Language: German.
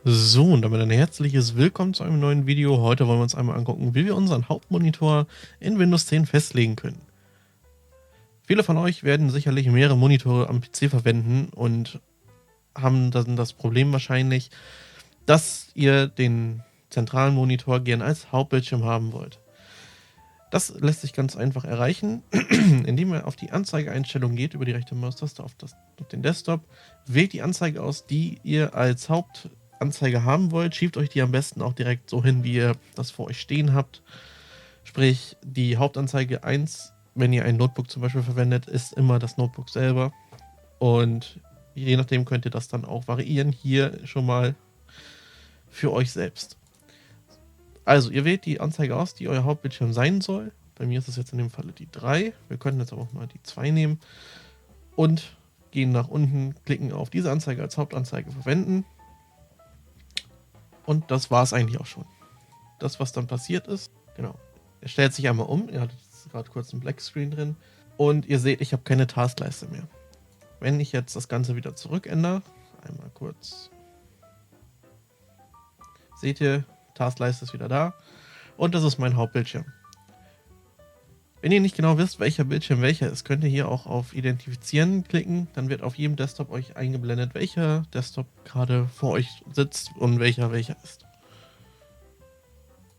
So, und damit ein herzliches Willkommen zu einem neuen Video. Heute wollen wir uns einmal angucken, wie wir unseren Hauptmonitor in Windows 10 festlegen können. Viele von euch werden sicherlich mehrere Monitore am PC verwenden und haben dann das Problem wahrscheinlich, dass ihr den zentralen Monitor gern als Hauptbildschirm haben wollt. Das lässt sich ganz einfach erreichen, indem ihr auf die Anzeigeeinstellung geht, über die rechte Maustaste auf den Desktop, wählt die Anzeige aus, die ihr als Hauptanzeige haben wollt, schiebt euch die am besten auch direkt so hin, wie ihr das vor euch stehen habt. Sprich, die Hauptanzeige 1, wenn ihr ein Notebook zum Beispiel verwendet, ist immer das Notebook selber. Und je nachdem könnt ihr das dann auch variieren, hier schon mal für euch selbst. Also, ihr wählt die Anzeige aus, die euer Hauptbildschirm sein soll. Bei mir ist es jetzt in dem Falle die 3. Wir könnten jetzt aber auch mal die 2 nehmen. Und gehen nach unten, klicken auf diese Anzeige als Hauptanzeige verwenden. Und das war es eigentlich auch schon. Das, was dann passiert ist, genau. Er stellt sich einmal um. Ihr hattet gerade kurz einen Blackscreen drin. Und ihr seht, ich habe keine Taskleiste mehr. Wenn ich jetzt das Ganze wieder zurückändere, einmal kurz, seht ihr, Taskleiste ist wieder da und das ist mein Hauptbildschirm. Wenn ihr nicht genau wisst, welcher Bildschirm welcher ist, könnt ihr hier auch auf Identifizieren klicken. Dann wird auf jedem Desktop euch eingeblendet, welcher Desktop gerade vor euch sitzt und welcher ist.